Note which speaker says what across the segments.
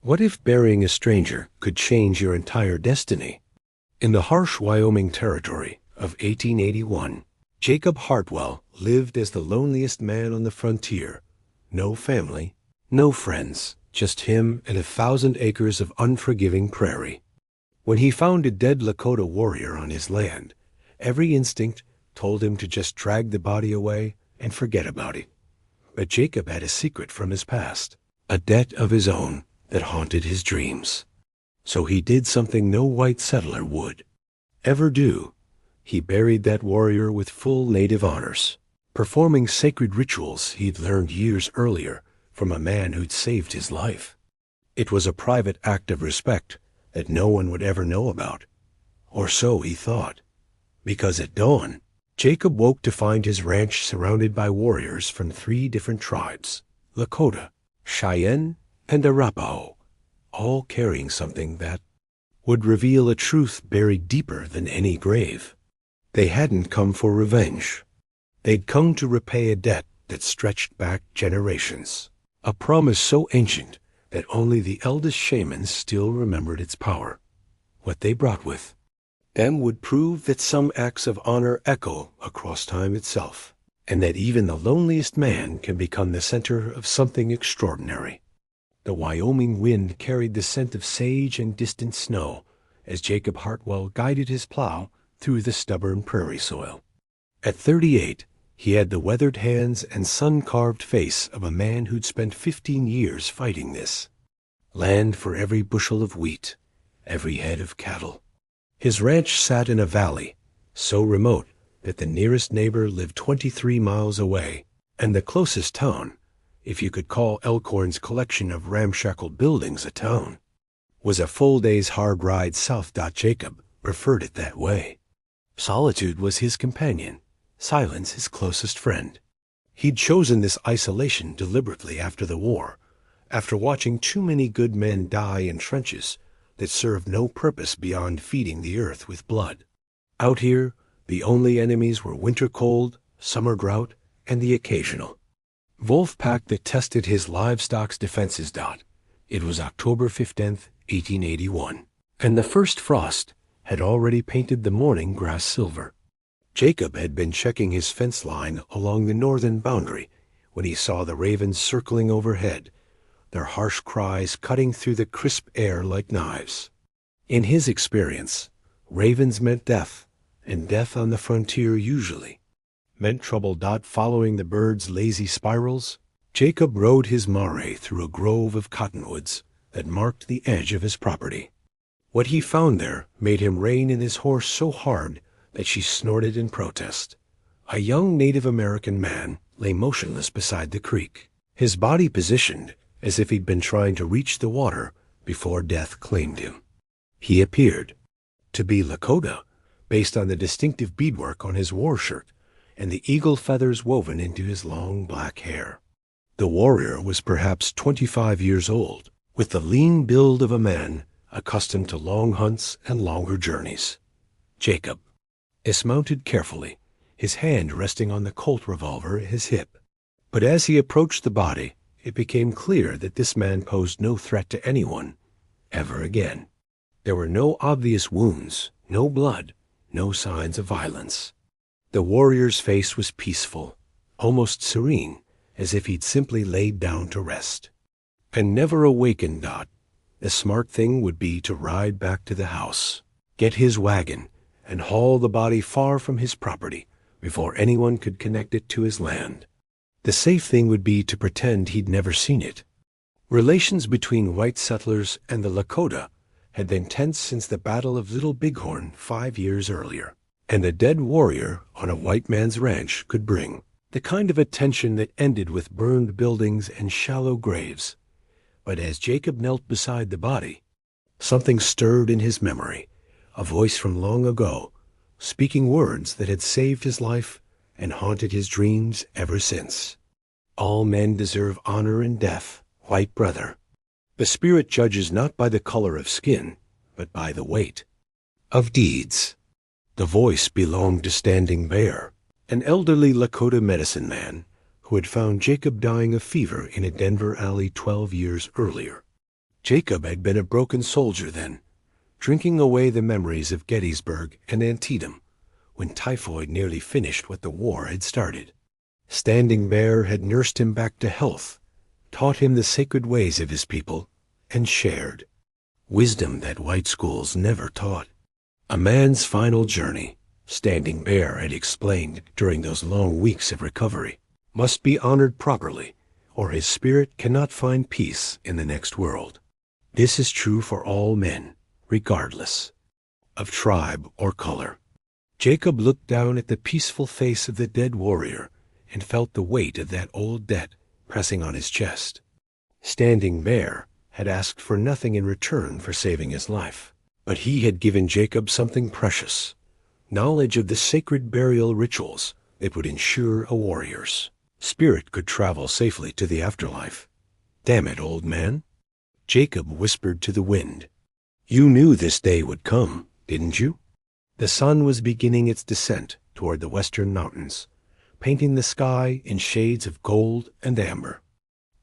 Speaker 1: What if burying a stranger could change your entire destiny? In the harsh Wyoming territory of 1881, Jacob Hartwell lived as the loneliest man on the frontier. No family, no friends, just him and 1,000 acres of unforgiving prairie. When he found a dead Lakota warrior on his land, every instinct told him to just drag the body away and forget about it. But Jacob had a secret from his past, a debt of his own that haunted his dreams. So he did something no white settler would ever do. He buried that warrior with full native honors, performing sacred rituals he'd learned years earlier from a man who'd saved his life. It was a private act of respect that no one would ever know about, or so he thought, because at dawn, Jacob woke to find his ranch surrounded by warriors from 3 different tribes, Lakota, Cheyenne, and Arapaho, all carrying something that would reveal a truth buried deeper than any grave. They hadn't come for revenge. They'd come to repay a debt that stretched back generations, a promise so ancient that only the eldest shamans still remembered its power. What they brought with them would prove that some acts of honor echo across time itself, and that even the loneliest man can become the center of something extraordinary. The Wyoming wind carried the scent of sage and distant snow as Jacob Hartwell guided his plow through the stubborn prairie soil. At 38, he had the weathered hands and sun-carved face of a man who'd spent 15 years fighting this land for every bushel of wheat, every head of cattle. His ranch sat in a valley, so remote that the nearest neighbor lived 23 miles away, and the closest town, if you could call Elkhorn's collection of ramshackle buildings a town, was a full day's hard ride south. Jacob preferred it that way. Solitude was his companion, silence his closest friend. He'd chosen this isolation deliberately after the war, after watching too many good men die in trenches that served no purpose beyond feeding the earth with blood. Out here, the only enemies were winter cold, summer drought, and the occasional wolf pack that tested his livestock's defenses. It was October 15th, 1881, and the first frost had already painted the morning grass silver. Jacob had been checking his fence line along the northern boundary when he saw the ravens circling overhead, their harsh cries cutting through the crisp air like knives. In his experience, ravens meant death, and death on the frontier usually meant trouble. Following the birds' lazy spirals, Jacob rode his mare through a grove of cottonwoods that marked the edge of his property. What he found there made him rein in his horse so hard that she snorted in protest. A young Native American man lay motionless beside the creek, his body positioned as if he'd been trying to reach the water before death claimed him. He appeared to be Lakota, based on the distinctive beadwork on his war shirt and the eagle feathers woven into his long black hair. The warrior was perhaps 25 years old, with the lean build of a man accustomed to long hunts and longer journeys. Jacob dismounted carefully, his hand resting on the Colt revolver at his hip. But as he approached the body, it became clear that this man posed no threat to anyone, ever again. There were no obvious wounds, no blood, no signs of violence. The warrior's face was peaceful, almost serene, as if he'd simply laid down to rest. And never awakened. The smart thing would be to ride back to the house, get his wagon, and haul the body far from his property before anyone could connect it to his land. The safe thing would be to pretend he'd never seen it. Relations between white settlers and the Lakota had been tense since the Battle of Little Bighorn 5 years earlier, and a dead warrior on a white man's ranch could bring the kind of attention that ended with burned buildings and shallow graves. But as Jacob knelt beside the body, something stirred in his memory, a voice from long ago, speaking words that had saved his life and haunted his dreams ever since. All men deserve honor in death, white brother. The spirit judges not by the color of skin, but by the weight of deeds. The voice belonged to Standing Bear, an elderly Lakota medicine man who had found Jacob dying of fever in a Denver alley 12 years earlier. Jacob had been a broken soldier then, drinking away the memories of Gettysburg and Antietam, when typhoid nearly finished what the war had started. Standing Bear had nursed him back to health, taught him the sacred ways of his people, and shared wisdom that white schools never taught. A man's final journey, Standing Bear had explained during those long weeks of recovery, must be honored properly, or his spirit cannot find peace in the next world. This is true for all men, regardless of tribe or color. Jacob looked down at the peaceful face of the dead warrior and felt the weight of that old debt pressing on his chest. Standing Bear had asked for nothing in return for saving his life, but he had given Jacob something precious, knowledge of the sacred burial rituals that would ensure a warrior's spirit could travel safely to the afterlife. "Damn it, old man," Jacob whispered to the wind. "You knew this day would come, didn't you?" The sun was beginning its descent toward the western mountains, painting the sky in shades of gold and amber.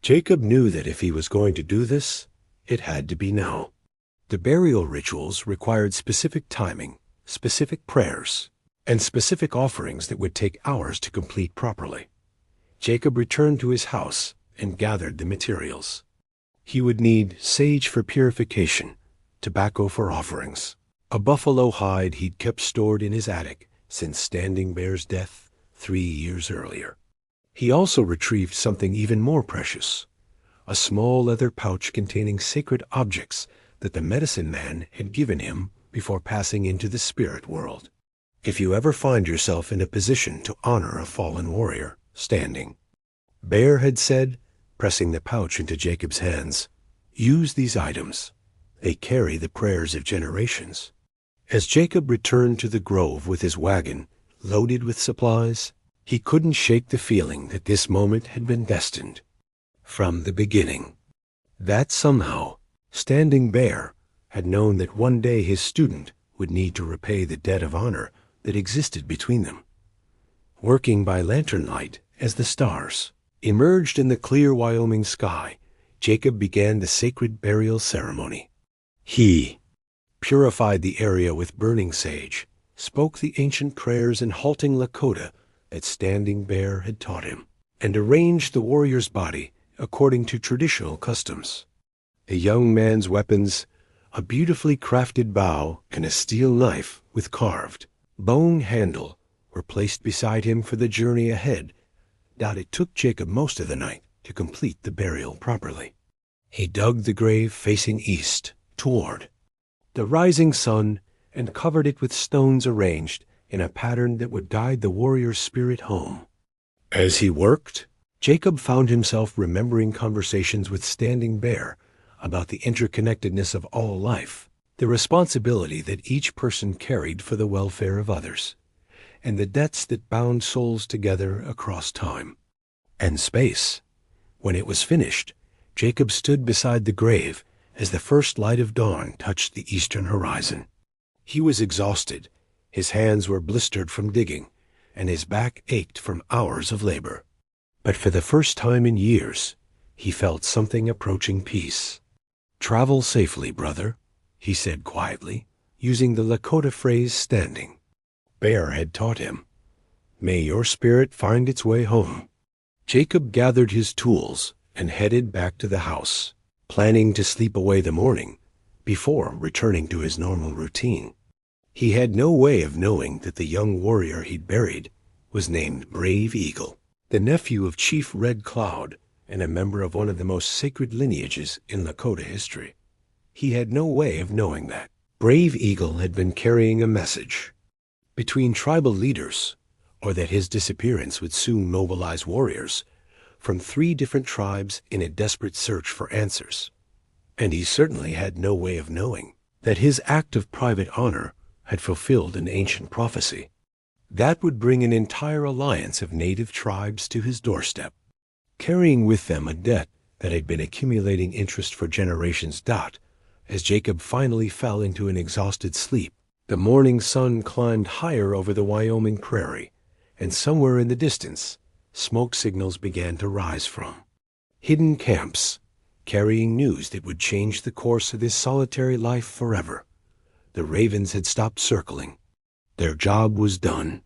Speaker 1: Jacob knew that if he was going to do this, it had to be now. The burial rituals required specific timing, specific prayers, and specific offerings that would take hours to complete properly. Jacob returned to his house and gathered the materials. He would need sage for purification, tobacco for offerings, a buffalo hide he'd kept stored in his attic since Standing Bear's death 3 years earlier. He also retrieved something even more precious, a small leather pouch containing sacred objects that the medicine man had given him before passing into the spirit world. If you ever find yourself in a position to honor a fallen warrior, Standing Bear had said, pressing the pouch into Jacob's hands, use these items. They carry the prayers of generations. As Jacob returned to the grove with his wagon, loaded with supplies, he couldn't shake the feeling that this moment had been destined from the beginning. That somehow, Standing Bear had known that one day his student would need to repay the debt of honor that existed between them. Working by lantern light as the stars emerged in the clear Wyoming sky, Jacob began the sacred burial ceremony. He purified the area with burning sage, spoke the ancient prayers in halting Lakota that Standing Bear had taught him, and arranged the warrior's body according to traditional customs. A young man's weapons, a beautifully crafted bow and a steel knife with carved bone handle, were placed beside him for the journey ahead. It took Jacob most of the night to complete the burial properly. He dug the grave facing east, toward the rising sun, and covered it with stones arranged in a pattern that would guide the warrior's spirit home. As he worked, Jacob found himself remembering conversations with Standing Bear about the interconnectedness of all life, the responsibility that each person carried for the welfare of others, and the debts that bound souls together across time and space. When it was finished, Jacob stood beside the grave as the first light of dawn touched the eastern horizon. He was exhausted, his hands were blistered from digging, and his back ached from hours of labor. But for the first time in years, he felt something approaching peace. "Travel safely, brother," he said quietly, using the Lakota phrase Standing Bear had taught him. "May your spirit find its way home." Jacob gathered his tools and headed back to the house, planning to sleep away the morning before returning to his normal routine. He had no way of knowing that the young warrior he'd buried was named Brave Eagle, the nephew of Chief Red Cloud and a member of one of the most sacred lineages in Lakota history. He had no way of knowing that Brave Eagle had been carrying a message between tribal leaders, or that his disappearance would soon mobilize warriors from 3 different tribes in a desperate search for answers. And he certainly had no way of knowing that his act of private honor had fulfilled an ancient prophecy that would bring an entire alliance of native tribes to his doorstep, carrying with them a debt that had been accumulating interest for generations. As Jacob finally fell into an exhausted sleep, the morning sun climbed higher over the Wyoming prairie, and somewhere in the distance, smoke signals began to rise from hidden camps, carrying news that would change the course of his solitary life forever. The ravens had stopped circling. Their job was done.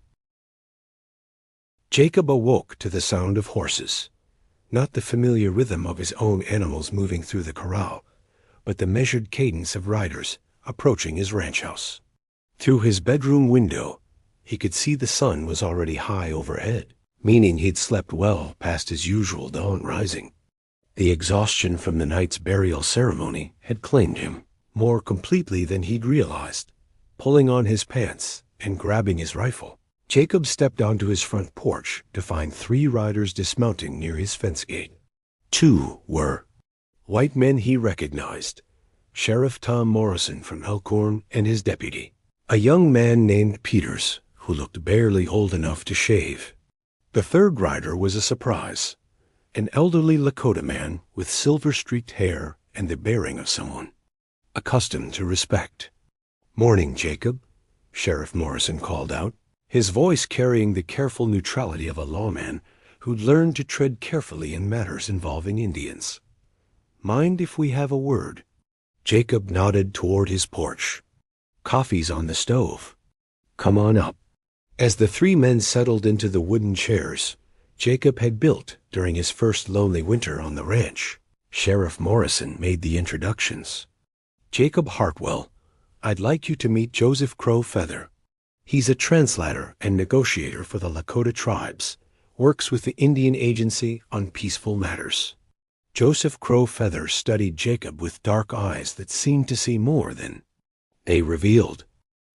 Speaker 1: Jacob awoke to the sound of horses, not the familiar rhythm of his own animals moving through the corral, but the measured cadence of riders approaching his ranch house. Through his bedroom window, he could see the sun was already high overhead, meaning he'd slept well past his usual dawn rising. The exhaustion from the night's burial ceremony had claimed him more completely than he'd realized. Pulling on his pants and grabbing his rifle, Jacob stepped onto his front porch to find 3 riders dismounting near his fence gate. 2 were white men he recognized, Sheriff Tom Morrison from Elkhorn and his deputy, a young man named Peters who looked barely old enough to shave. The 3rd rider was a surprise, an elderly Lakota man with silver-streaked hair and the bearing of someone accustomed to respect. "Morning, Jacob," Sheriff Morrison called out, his voice carrying the careful neutrality of a lawman who'd learned to tread carefully in matters involving Indians. "Mind if we have a word?" Jacob nodded toward his porch. "Coffee's on the stove. Come on up." As the 3 men settled into the wooden chairs Jacob had built during his first lonely winter on the ranch, Sheriff Morrison made the introductions. "Jacob Hartwell, I'd like you to meet Joseph Crow Feather. He's a translator and negotiator for the Lakota tribes, works with the Indian Agency on peaceful matters." Joseph Crow Feather studied Jacob with dark eyes that seemed to see more than they revealed.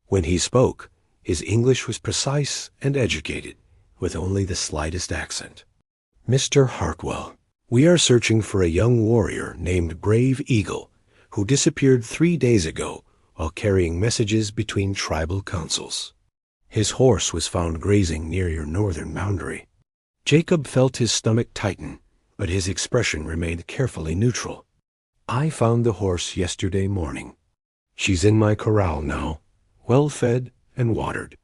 Speaker 1: When he spoke, his English was precise and educated, with only the slightest accent. "Mr. Hartwell, we are searching for a young warrior named Brave Eagle, who disappeared 3 days ago while carrying messages between tribal councils. His horse was found grazing near your northern boundary." Jacob felt his stomach tighten, but his expression remained carefully neutral. "I found the horse yesterday morning. She's in my corral now, well fed and watered.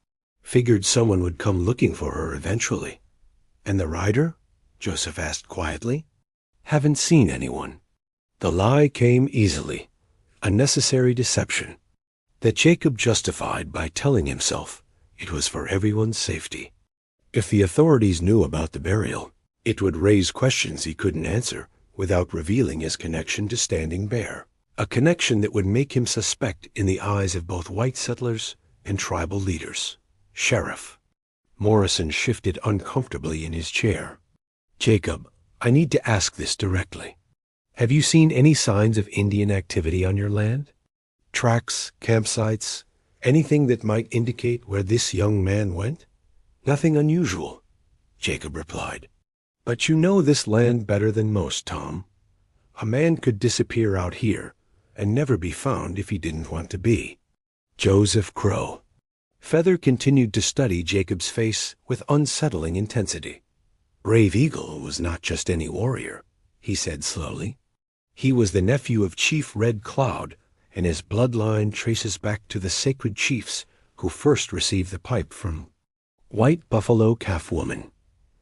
Speaker 1: Figured someone would come looking for her eventually." "And the rider?" Joseph asked quietly. "Haven't seen anyone." The lie came easily, a necessary deception that Jacob justified by telling himself it was for everyone's safety. If the authorities knew about the burial, it would raise questions he couldn't answer without revealing his connection to Standing Bear, a connection that would make him suspect in the eyes of both white settlers and tribal leaders. "Sheriff." Morrison shifted uncomfortably in his chair. "Jacob, I need to ask this directly. Have you seen any signs of Indian activity on your land? Tracks, campsites, anything that might indicate where this young man went?" "Nothing unusual," Jacob replied. "But you know this land better than most, Tom. A man could disappear out here and never be found if he didn't want to be." Joseph Crow. Feather continued to study Jacob's face with unsettling intensity. "Brave Eagle was not just any warrior," he said slowly. "He was the nephew of Chief Red Cloud, and his bloodline traces back to the sacred chiefs who first received the pipe from White Buffalo Calf Woman.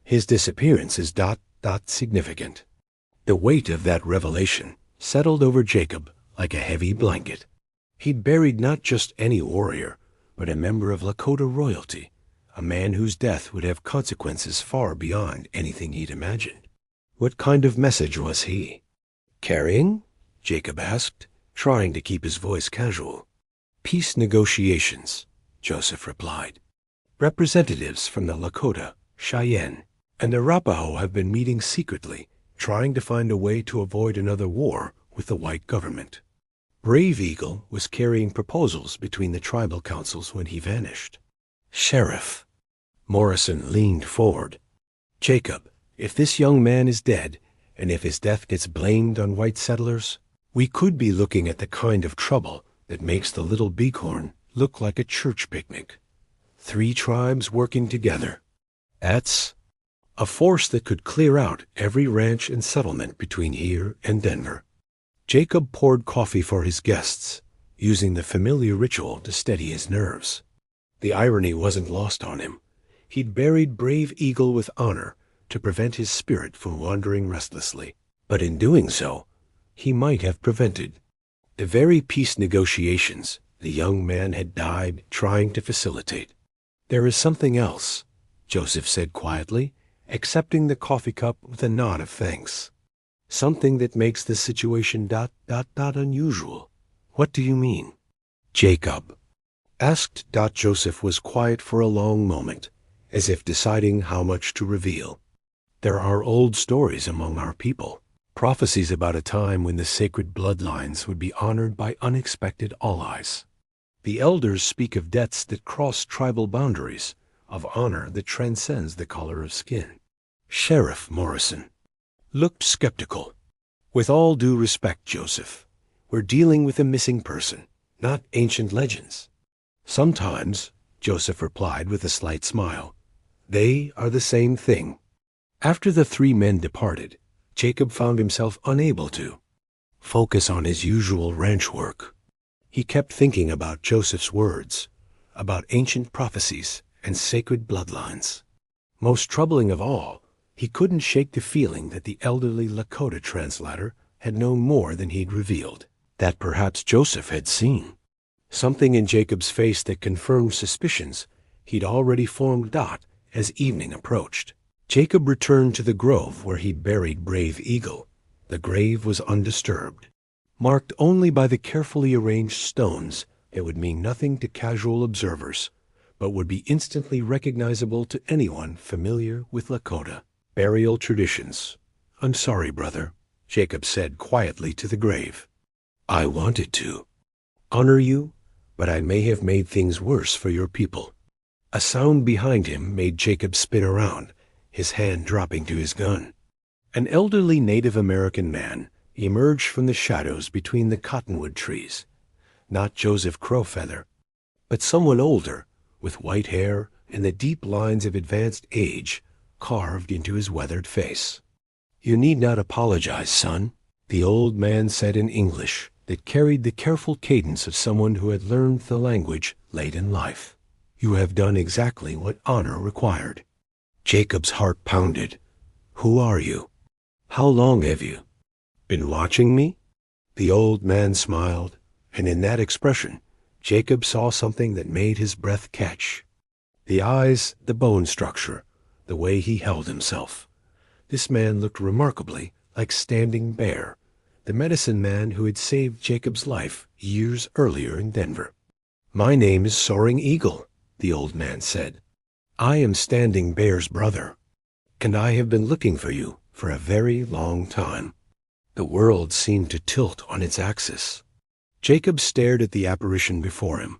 Speaker 1: His disappearance is ... significant." The weight of that revelation settled over Jacob like a heavy blanket. He'd buried not just any warrior, but a member of Lakota royalty, a man whose death would have consequences far beyond anything he'd imagined. What kind of message was he carrying? Jacob asked, trying to keep his voice casual. "Peace negotiations," Joseph replied. "Representatives from the Lakota, Cheyenne, and Arapaho have been meeting secretly, trying to find a way to avoid another war with the white government. Brave Eagle was carrying proposals between the tribal councils when he vanished." "Sheriff." Morrison leaned forward. "Jacob, if this young man is dead, and if his death gets blamed on white settlers, we could be looking at the kind of trouble that makes the Little Bighorn look like a church picnic. 3 tribes working together. That's a force that could clear out every ranch and settlement between here and Denver." Jacob poured coffee for his guests, using the familiar ritual to steady his nerves. The irony wasn't lost on him. He'd buried Brave Eagle with honor to prevent his spirit from wandering restlessly. But in doing so, he might have prevented. The very peace negotiations the young man had died trying to facilitate. "There is something else," Joseph said quietly, accepting the coffee cup with a nod of thanks. "Something that makes this situation ... unusual." "What do you mean?" "Jacob asked. Joseph was quiet for a long moment, as if deciding how much to reveal. "There are old stories among our people, prophecies about a time when the sacred bloodlines would be honored by unexpected allies. The elders speak of debts that cross tribal boundaries, of honor that transcends the color of skin." Sheriff Morrison looked skeptical. "With all due respect, Joseph, we're dealing with a missing person, not ancient legends." "Sometimes," Joseph replied with a slight smile, "they are the same thing." After the three men departed, Jacob found himself unable to focus on his usual ranch work. He kept thinking about Joseph's words, about ancient prophecies and sacred bloodlines. Most troubling of all, he couldn't shake the feeling that the elderly Lakota translator had known more than he'd revealed, that perhaps Joseph had seen. Something in Jacob's face that confirmed suspicions he'd already formed. As evening approached, Jacob returned to the grove where he'd buried brave Eagle. The grave was undisturbed, marked only by the carefully arranged stones that would mean nothing to casual observers, but would be instantly recognizable to anyone familiar with Lakota burial traditions. "I'm sorry, brother," Jacob said quietly to the grave. "I wanted to honor you, but I may have made things worse for your people." A sound behind him made Jacob spin around, his hand dropping to his gun. An elderly Native American man emerged from the shadows between the cottonwood trees. Not Joseph Crowfeather, but someone older, with white hair and the deep lines of advanced age carved into his weathered face. "You need not apologize, son," the old man said in English that carried the careful cadence of someone who had learned the language late in life. "You have done exactly what honor required." Jacob's heart pounded. "Who are you? How long have you been watching me?" The old man smiled, and in that expression, Jacob saw something that made his breath catch. The eyes, the bone structure, the way he held himself. This man looked remarkably like Standing Bear, the medicine man who had saved Jacob's life years earlier in Denver. "My name is Soaring Eagle," the old man said. "I am Standing Bear's brother, and I have been looking for you for a very long time." The world seemed to tilt on its axis. Jacob stared at the apparition before him,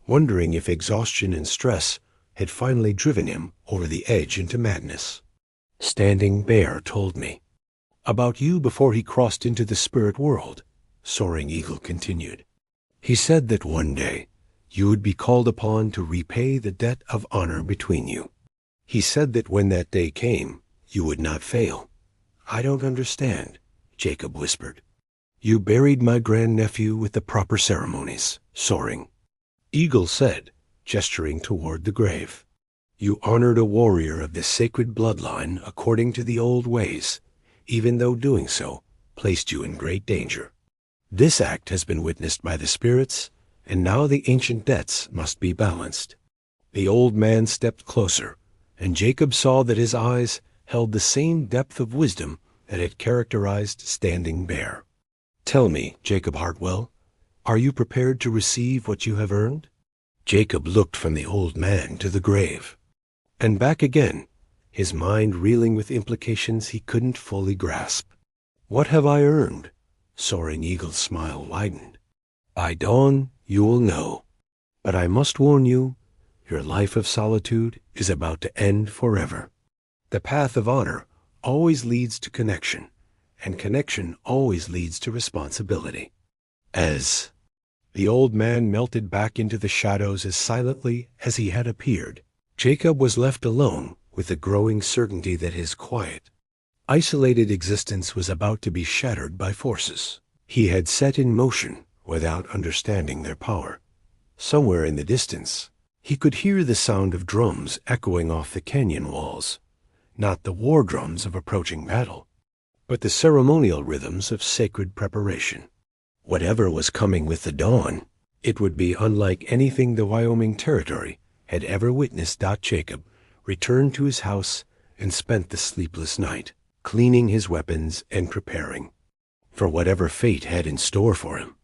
Speaker 1: wondering if exhaustion and stress had finally driven him over the edge into madness. "Standing Bear told me about you before he crossed into the spirit world," Soaring Eagle continued. "He said that one day you would be called upon to repay the debt of honor between you. He said that when that day came, you would not fail." "I don't understand," Jacob whispered. "You buried my grandnephew with the proper ceremonies," Soaring Eagle said, gesturing toward the grave. "You honored a warrior of the sacred bloodline according to the old ways, even though doing so placed you in great danger. This act has been witnessed by the spirits, and now the ancient debts must be balanced." The old man stepped closer, and Jacob saw that his eyes held the same depth of wisdom that had characterized Standing Bear. "Tell me, Jacob Hartwell, are you prepared to receive what you have earned?" Jacob looked from the old man to the grave, and back again, his mind reeling with implications he couldn't fully grasp. "What have I earned?" Soaring Eagle's smile widened. "By dawn you will know. But I must warn you, your life of solitude is about to end forever. The path of honor always leads to connection, and connection always leads to responsibility." As the old man melted back into the shadows as silently as he had appeared, Jacob was left alone with the growing certainty that his quiet, isolated existence was about to be shattered by forces he had set in motion without understanding their power. Somewhere in the distance, he could hear the sound of drums echoing off the canyon walls, not the war drums of approaching battle, but the ceremonial rhythms of sacred preparation. Whatever was coming with the dawn, it would be unlike anything the Wyoming Territory had ever witnessed. Jacob returned to his house and spent the sleepless night, cleaning his weapons and preparing for whatever fate had in store for him.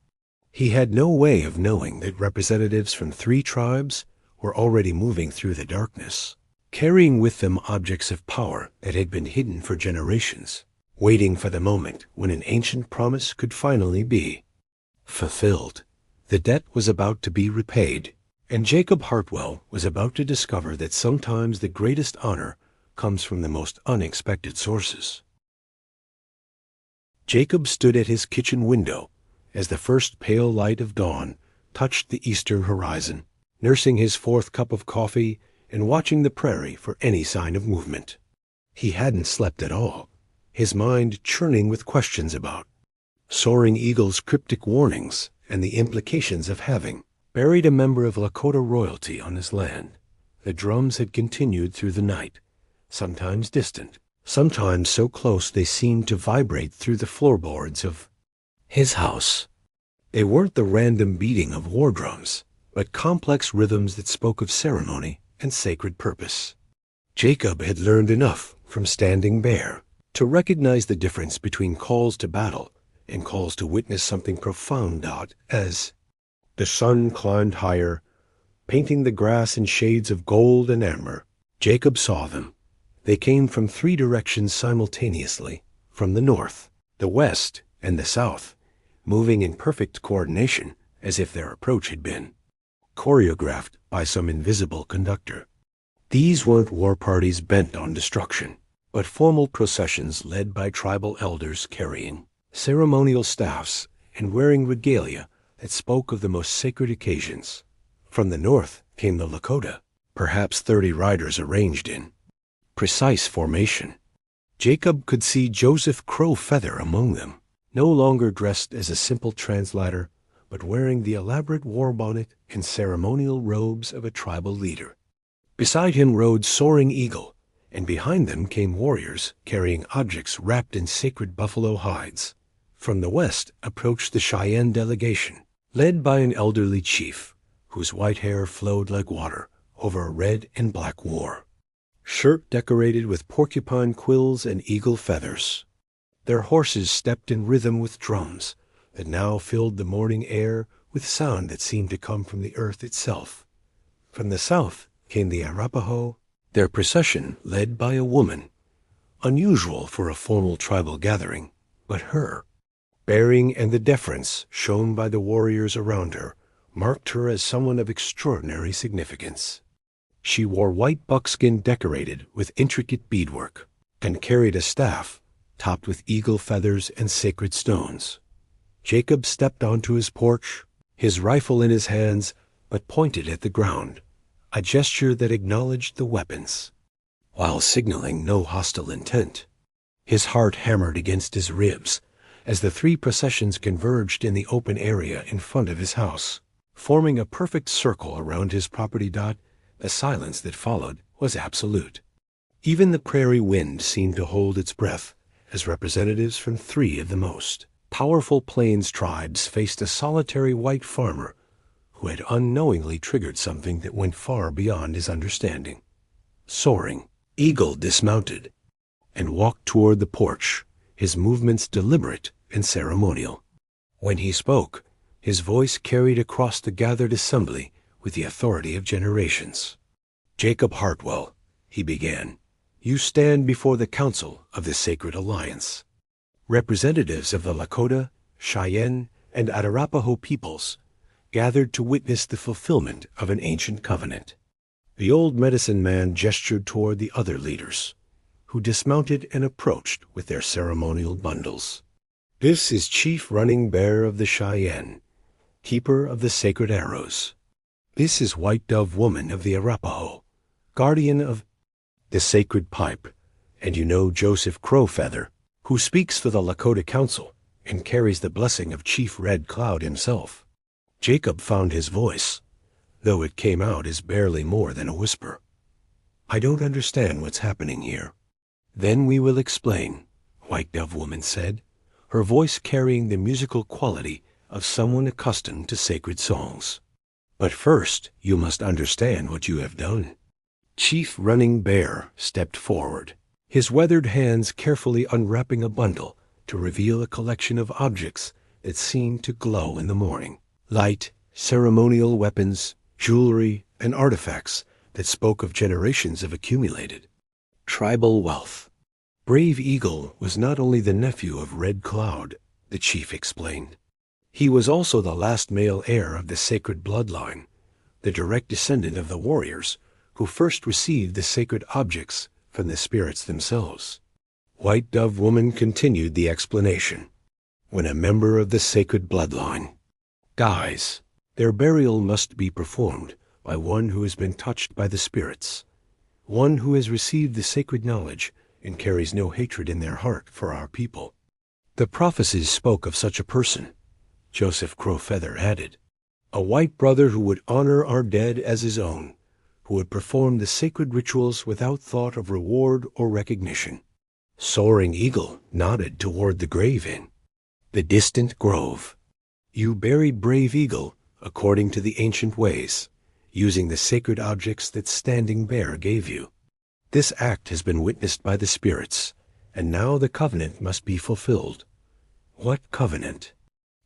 Speaker 1: He had no way of knowing that representatives from 3 tribes were already moving through the darkness, carrying with them objects of power that had been hidden for generations, waiting for the moment when an ancient promise could finally be fulfilled. The debt was about to be repaid, and Jacob Hartwell was about to discover that sometimes the greatest honor comes from the most unexpected sources. Jacob stood at his kitchen window as the first pale light of dawn touched the eastern horizon, nursing his 4th cup of coffee and watching the prairie for any sign of movement. He hadn't slept at all, his mind churning with questions about Soaring Eagle's cryptic warnings and the implications of having buried a member of Lakota royalty on his land. The drums had continued through the night, sometimes distant, sometimes so close they seemed to vibrate through the floorboards of his house. They weren't the random beating of war drums, but complex rhythms that spoke of ceremony and sacred purpose. Jacob had learned enough from Standing Bear to recognize the difference between calls to battle and calls to witness something profound. As the sun climbed higher, painting the grass in shades of gold and amber, Jacob saw them. They came from 3 directions simultaneously, from the north, the west, and the south, moving in perfect coordination as if their approach had been choreographed by some invisible conductor. These weren't war parties bent on destruction, but formal processions led by tribal elders carrying ceremonial staffs and wearing regalia that spoke of the most sacred occasions. From the north came the Lakota, perhaps 30 riders arranged in precise formation. Jacob could see Joseph Crow Feather among them, no longer dressed as a simple translator, but wearing the elaborate war bonnet and ceremonial robes of a tribal leader. Beside him rode Soaring Eagle, and behind them came warriors carrying objects wrapped in sacred buffalo hides. From the west approached the Cheyenne delegation, led by an elderly chief, whose white hair flowed like water over a red and black war shirt decorated with porcupine quills and eagle feathers. Their horses stepped in rhythm with drums that now filled the morning air with sound that seemed to come from the earth itself. From the south came the Arapaho, their procession led by a woman, unusual for a formal tribal gathering, but her bearing and the deference shown by the warriors around her marked her as someone of extraordinary significance. She wore white buckskin decorated with intricate beadwork and carried a staff topped with eagle feathers and sacred stones. Jacob stepped onto his porch, his rifle in his hands, but pointed at the ground, a gesture that acknowledged the weapons, while signaling no hostile intent. His heart hammered against his ribs as the 3 processions converged in the open area in front of his house, forming a perfect circle around his property. The silence that followed was absolute. Even the prairie wind seemed to hold its breath as representatives from 3 of the most powerful plains tribes faced a solitary white farmer who had unknowingly triggered something that went far beyond his understanding. Soaring Eagle dismounted and walked toward the porch, his movements deliberate and ceremonial. When he spoke, his voice carried across the gathered assembly with the authority of generations. "Jacob Hartwell," he began, "you stand before the Council of the Sacred Alliance. Representatives of the Lakota, Cheyenne, and Arapaho peoples gathered to witness the fulfillment of an ancient covenant." The old medicine man gestured toward the other leaders, who dismounted and approached with their ceremonial bundles. "This is Chief Running Bear of the Cheyenne, Keeper of the Sacred Arrows. This is White Dove Woman of the Arapaho, Guardian of the Sacred Pipe, and you know Joseph Crow Feather, who speaks for the Lakota Council and carries the blessing of Chief Red Cloud himself." Jacob found his voice, though it came out as barely more than a whisper. "I don't understand what's happening here." "Then we will explain," White Dove Woman said, her voice carrying the musical quality of someone accustomed to sacred songs. "But first, you must understand what you have done." Chief Running Bear stepped forward, his weathered hands carefully unwrapping a bundle to reveal a collection of objects that seemed to glow in the morning. Light, ceremonial weapons, jewelry, and artifacts that spoke of generations of accumulated tribal wealth. Brave Eagle was not only the nephew of Red Cloud, the chief explained. He was also the last male heir of the sacred bloodline, the direct descendant of the warriors who first received the sacred objects from the spirits themselves. White Dove Woman continued the explanation. When a member of the sacred bloodline dies, their burial must be performed by one who has been touched by the spirits, one who has received the sacred knowledge and carries no hatred in their heart for our people. The prophecies spoke of such a person, Joseph Crowfeather added. A white brother who would honor our dead as his own, who would perform the sacred rituals without thought of reward or recognition. Soaring Eagle nodded toward the grave in the distant grove. You buried Brave Eagle according to the ancient ways, using the sacred objects that Standing Bear gave you. This act has been witnessed by the spirits, and now the covenant must be fulfilled. What covenant?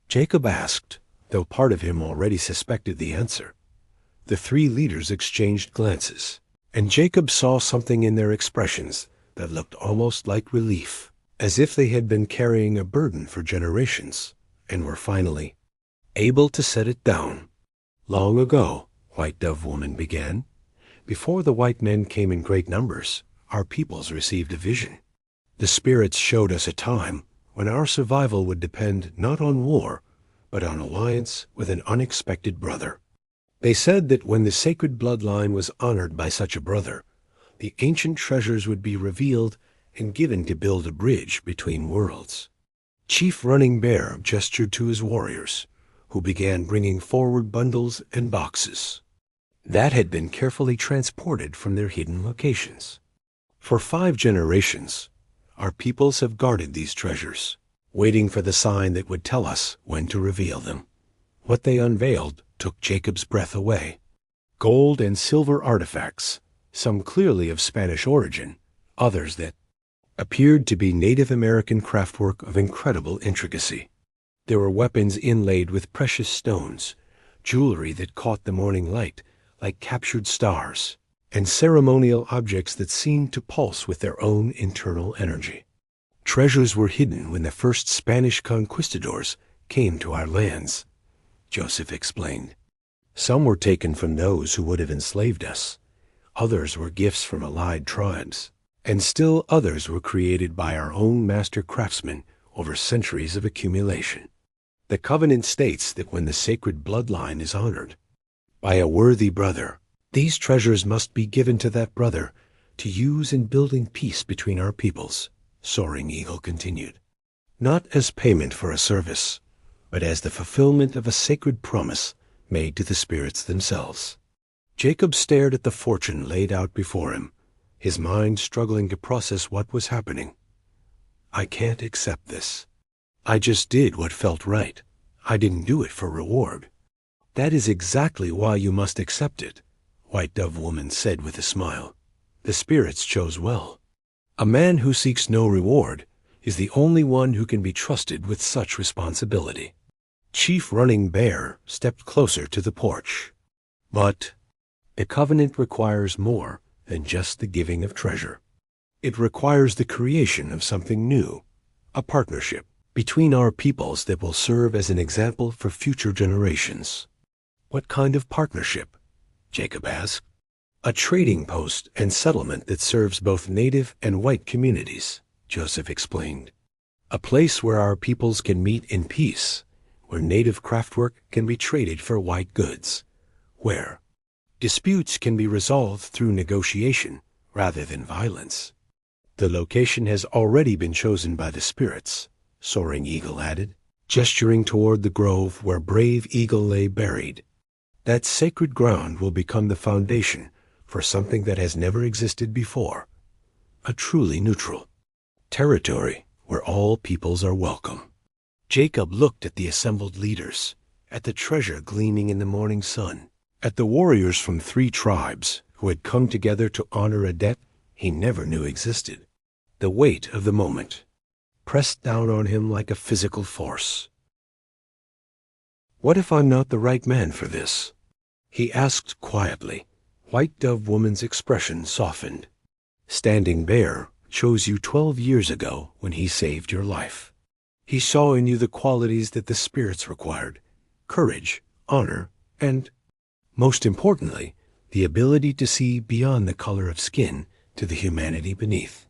Speaker 1: Jacob asked, though part of him already suspected the answer. The three leaders exchanged glances, and Jacob saw something in their expressions that looked almost like relief, as if they had been carrying a burden for generations, and were finally able to set it down. Long ago, White Dove Woman began, before the white men came in great numbers, our peoples received a vision. The spirits showed us a time when our survival would depend not on war, but on alliance with an unexpected brother. They said that when the sacred bloodline was honored by such a brother, the ancient treasures would be revealed and given to build a bridge between worlds. Chief Running Bear gestured to his warriors, who began bringing forward bundles and boxes that had been carefully transported from their hidden locations. For 5 generations, our peoples have guarded these treasures, waiting for the sign that would tell us when to reveal them. What they unveiled took Jacob's breath away. Gold and silver artifacts, some clearly of Spanish origin, others that appeared to be Native American craftwork of incredible intricacy. There were weapons inlaid with precious stones, jewelry that caught the morning light like captured stars, and ceremonial objects that seemed to pulse with their own internal energy. Treasures were hidden when the first Spanish conquistadors came to our lands, Joseph explained. Some were taken from those who would have enslaved us. Others were gifts from allied tribes, and still others were created by our own master craftsmen over centuries of accumulation. The covenant states that when the sacred bloodline is honored by a worthy brother, these treasures must be given to that brother to use in building peace between our peoples, Soaring Eagle continued. Not as payment for a service, but as the fulfillment of a sacred promise made to the spirits themselves. Jacob stared at the fortune laid out before him, his mind struggling to process what was happening. I can't accept this. I just did what felt right. I didn't do it for reward. That is exactly why you must accept it, White Dove Woman said with a smile. The spirits chose well. A man who seeks no reward is the only one who can be trusted with such responsibility. Chief Running Bear stepped closer to the porch. But the covenant requires more than just the giving of treasure. It requires the creation of something new, a partnership between our peoples that will serve as an example for future generations. What kind of partnership? Jacob asked. A trading post and settlement that serves both native and white communities, Joseph explained. A place where our peoples can meet in peace, where native craftwork can be traded for white goods, where disputes can be resolved through negotiation rather than violence. The location has already been chosen by the spirits, Soaring Eagle added, gesturing toward the grove where Brave Eagle lay buried. That sacred ground will become the foundation for something that has never existed before, a truly neutral territory where all peoples are welcome. Jacob looked at the assembled leaders, at the treasure gleaming in the morning sun, at the warriors from 3 tribes who had come together to honor a debt he never knew existed. The weight of the moment pressed down on him like a physical force. "What if I'm not the right man for this?" he asked quietly. White Dove Woman's expression softened. "Standing Bear chose you 12 years ago when he saved your life. He saw in you the qualities that the spirits required: courage, honor, and, most importantly, the ability to see beyond the color of skin to the humanity beneath.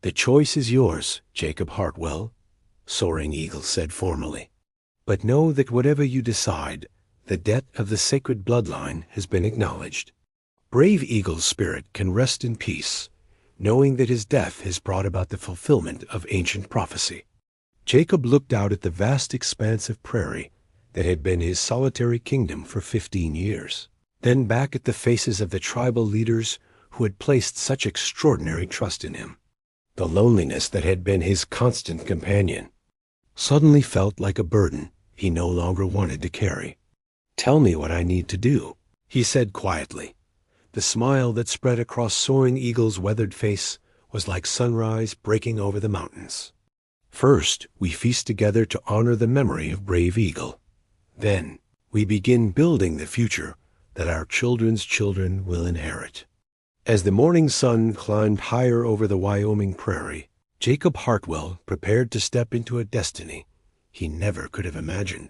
Speaker 1: The choice is yours, Jacob Hartwell," Soaring Eagle said formally. "But know that whatever you decide, the debt of the sacred bloodline has been acknowledged. Brave Eagle's spirit can rest in peace, knowing that his death has brought about the fulfillment of ancient prophecy." Jacob looked out at the vast expanse of prairie that had been his solitary kingdom for 15 years, then back at the faces of the tribal leaders who had placed such extraordinary trust in him. The loneliness that had been his constant companion suddenly felt like a burden he no longer wanted to carry. "Tell me what I need to do," he said quietly. The smile that spread across Soaring Eagle's weathered face was like sunrise breaking over the mountains. "First, we feast together to honor the memory of Brave Eagle. Then, we begin building the future that our children's children will inherit." As the morning sun climbed higher over the Wyoming prairie, Jacob Hartwell prepared to step into a destiny he never could have imagined.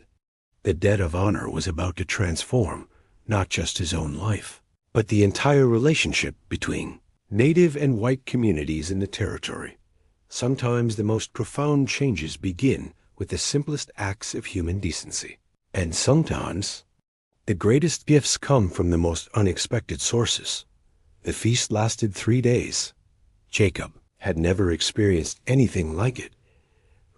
Speaker 1: The debt of honor was about to transform not just his own life, but the entire relationship between Native and white communities in the territory. Sometimes the most profound changes begin with the simplest acts of human decency. And sometimes the greatest gifts come from the most unexpected sources. The feast lasted 3 days. Jacob had never experienced anything like it.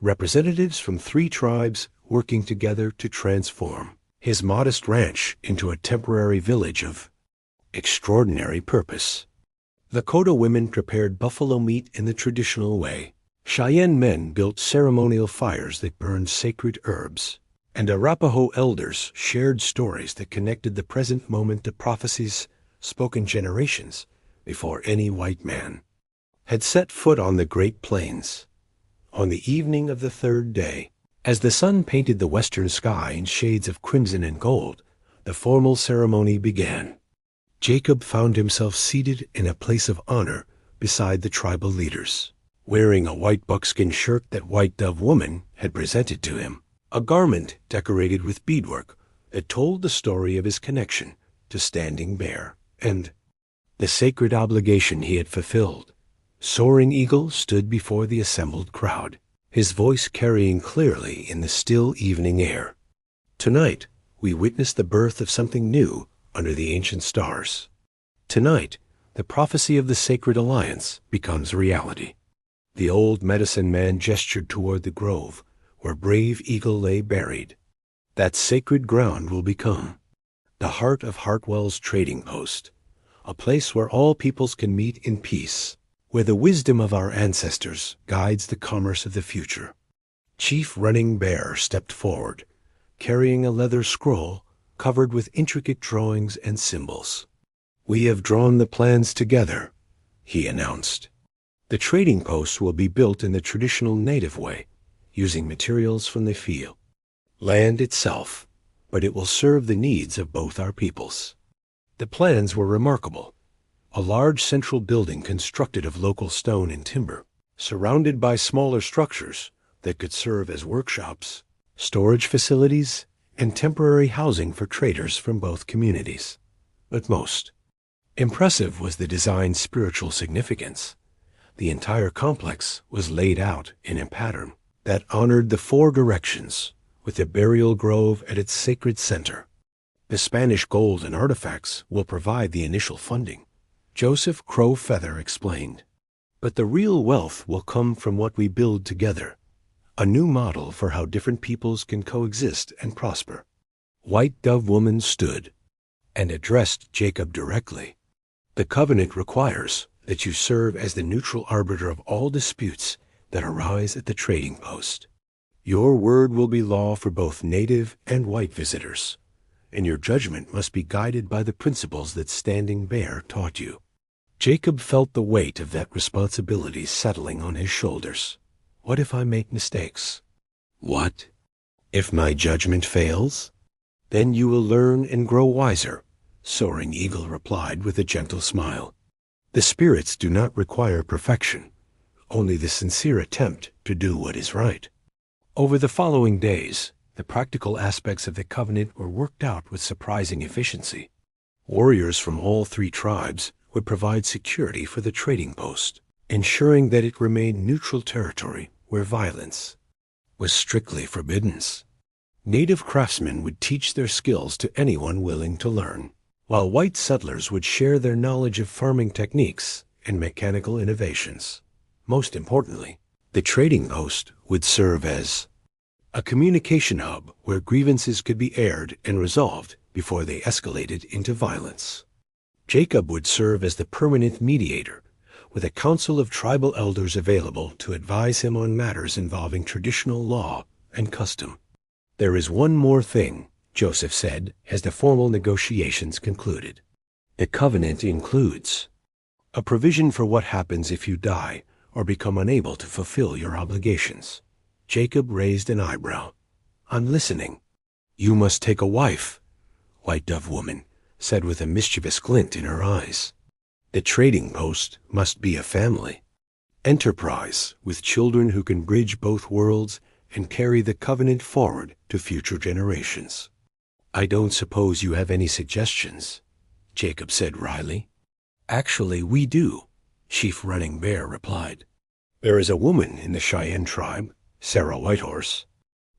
Speaker 1: Representatives from 3 tribes working together to transform his modest ranch into a temporary village of extraordinary purpose. Lakota women prepared buffalo meat in the traditional way. Cheyenne men built ceremonial fires that burned sacred herbs. And Arapaho elders shared stories that connected the present moment to prophecies spoken generations before any white man had set foot on the Great Plains. On the evening of the 3rd day, as the sun painted the western sky in shades of crimson and gold, the formal ceremony began. Jacob found himself seated in a place of honor beside the tribal leaders, wearing a white buckskin shirt that White Dove Woman had presented to him, a garment decorated with beadwork that told the story of his connection to Standing Bear and the sacred obligation he had fulfilled. Soaring Eagle stood before the assembled crowd, his voice carrying clearly in the still evening air. "Tonight, we witness the birth of something new under the ancient stars. Tonight, the prophecy of the sacred alliance becomes reality." The old medicine man gestured toward the grove where Brave Eagle lay buried. "That sacred ground will become the heart of Hartwell's trading post, a place where all peoples can meet in peace, where the wisdom of our ancestors guides the commerce of the future." Chief Running Bear stepped forward, carrying a leather scroll covered with intricate drawings and symbols. "We have drawn the plans together," he announced. "The trading post will be built in the traditional native way, using materials from the field. Land itself, but it will serve the needs of both our peoples." The plans were remarkable. A large central building constructed of local stone and timber, surrounded by smaller structures that could serve as workshops, storage facilities, and temporary housing for traders from both communities. But most impressive was the design's spiritual significance. The entire complex was laid out in a pattern that honored the 4 directions, with the burial grove at its sacred center. "The Spanish gold and artifacts will provide the initial funding," Joseph Crow Feather explained. "But the real wealth will come from what we build together, a new model for how different peoples can coexist and prosper." White Dove Woman stood and addressed Jacob directly. "The covenant requires that you serve as the neutral arbiter of all disputes that arise at the trading post. Your word will be law for both native and white visitors, and your judgment must be guided by the principles that Standing Bear taught you. Jacob felt the weight of that responsibility settling on his shoulders. What if I make mistakes? What? If my judgment fails? Then you will learn and grow wiser, Soaring Eagle replied with a gentle smile. The spirits do not require perfection, only the sincere attempt to do what is right. Over the following days, the practical aspects of the covenant were worked out with surprising efficiency. Warriors from all three tribes would provide security for the trading post, ensuring that it remained neutral territory where violence was strictly forbidden. Native craftsmen would teach their skills to anyone willing to learn, while white settlers would share their knowledge of farming techniques and mechanical innovations. Most importantly, the trading post would serve as a communication hub where grievances could be aired and resolved before they escalated into violence. Jacob would serve as the permanent mediator, with a council of tribal elders available to advise him on matters involving traditional law and custom. There is one more thing, Joseph said as the formal negotiations concluded. The covenant includes a provision for what happens if you die or become unable to fulfill your obligations. Jacob raised an eyebrow. I'm listening. You must take a wife, White Dove Woman said with a mischievous glint in her eyes. The trading post must be a family enterprise with children who can bridge both worlds and carry the covenant forward to future generations. I don't suppose you have any suggestions, Jacob said wryly. Actually, we do, Chief Running Bear replied. There is a woman in the Cheyenne tribe, Sarah Whitehorse.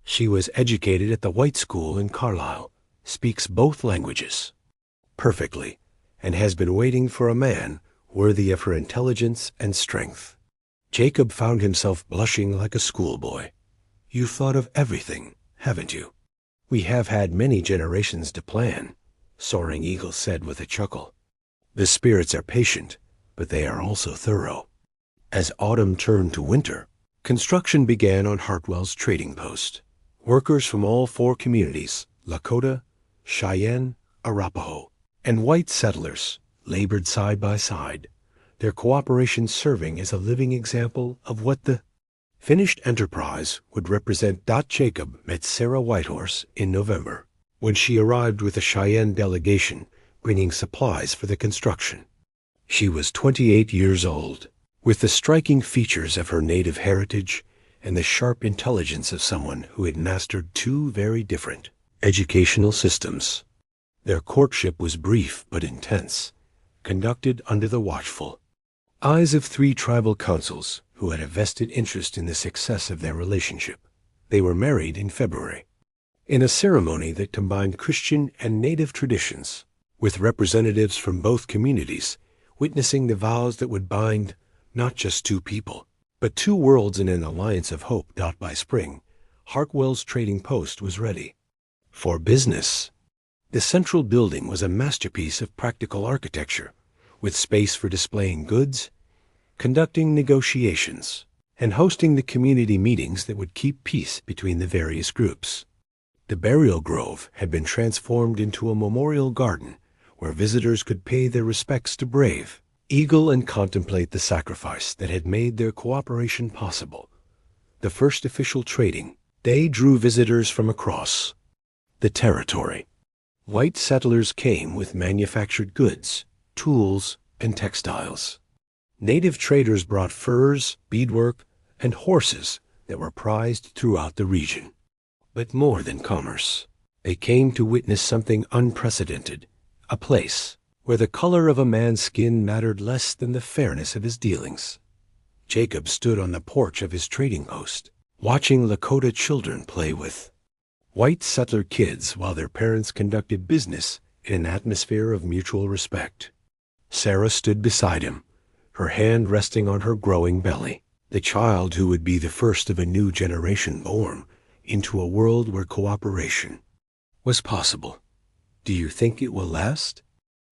Speaker 1: She was educated at the White School in Carlisle, speaks both languages perfectly, and has been waiting for a man worthy of her intelligence and strength. Jacob found himself blushing like a schoolboy. You've thought of everything, haven't you? We have had many generations to plan, Soaring Eagle said with a chuckle. The spirits are patient, but they are also thorough. As autumn turned to winter, construction began on Hartwell's trading post. Workers from all four communities, Lakota, Cheyenne, Arapaho, and white settlers, labored side by side, their cooperation serving as a living example of what the finished enterprise would represent. Jacob met Sarah Whitehorse in November, when she arrived with a Cheyenne delegation bringing supplies for the construction. She was 28 years old, with the striking features of her native heritage and the sharp intelligence of someone who had mastered two very different educational systems. Their courtship was brief but intense, conducted under the watchful eyes of three tribal councils who had a vested interest in the success of their relationship. They were married in February, in a ceremony that combined Christian and native traditions, with representatives from both communities witnessing the vows that would bind not just two people, but two worlds in an alliance of hope. By spring, Hartwell's trading post was ready for business. The central building was a masterpiece of practical architecture, with space for displaying goods, conducting negotiations, and hosting the community meetings that would keep peace between the various groups. The burial grove had been transformed into a memorial garden where visitors could pay their respects to Brave Eagle and contemplate the sacrifice that had made their cooperation possible. The first official trading day drew visitors from across the territory. White settlers came with manufactured goods, tools, and textiles. Native traders brought furs, beadwork, and horses that were prized throughout the region. But more than commerce, they came to witness something unprecedented, a place where the color of a man's skin mattered less than the fairness of his dealings. Jacob stood on the porch of his trading post, watching Lakota children play with white settler kids while their parents conducted business in an atmosphere of mutual respect. Sarah stood beside him, her hand resting on her growing belly, the child who would be the first of a new generation born into a world where cooperation was possible. Do you think it will last?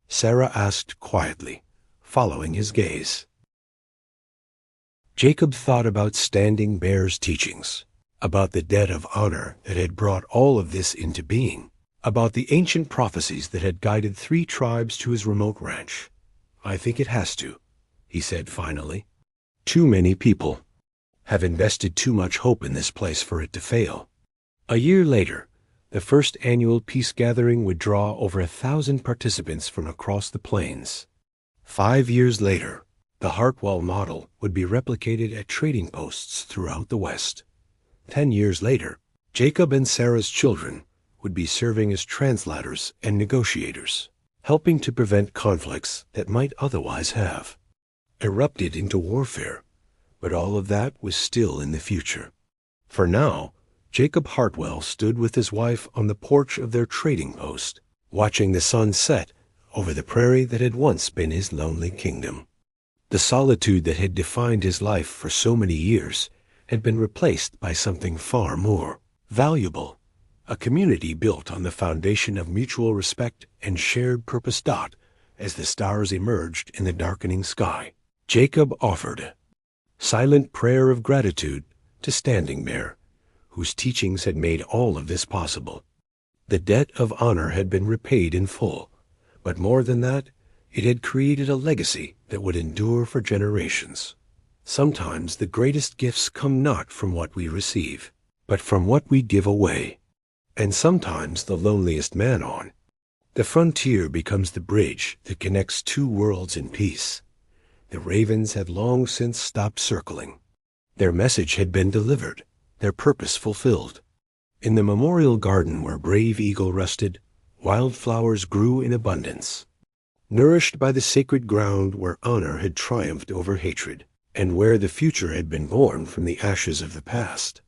Speaker 1: Sarah asked quietly, following his gaze. Jacob thought about Standing Bear's teachings, about the debt of honor that had brought all of this into being, about the ancient prophecies that had guided 3 tribes to his remote ranch. "I think it has to," he said finally. "Too many people have invested too much hope in this place for it to fail." A year later, the first annual peace gathering would draw over 1,000 participants from across the plains. 5 years later, the Hartwell model would be replicated at trading posts throughout the West. 10 years later, Jacob and Sarah's children would be serving as translators and negotiators, helping to prevent conflicts that might otherwise have erupted into warfare. But all of that was still in the future. For now, Jacob Hartwell stood with his wife on the porch of their trading post, watching the sun set over the prairie that had once been his lonely kingdom. The solitude that had defined his life for so many years had been replaced by something far more valuable, a community built on the foundation of mutual respect and shared purpose. As the stars emerged in the darkening sky, Jacob offered a silent prayer of gratitude to Standing Bear, whose teachings had made all of this possible. The debt of honor had been repaid in full, but more than that, it had created a legacy that would endure for generations. Sometimes the greatest gifts come not from what we receive, but from what we give away. And sometimes the loneliest man on the frontier becomes the bridge that connects 2 worlds in peace. The ravens had long since stopped circling. Their message had been delivered, their purpose fulfilled. In the memorial garden where Brave Eagle rested, wildflowers grew in abundance, nourished by the sacred ground where honor had triumphed over hatred, and where the future had been born from the ashes of the past.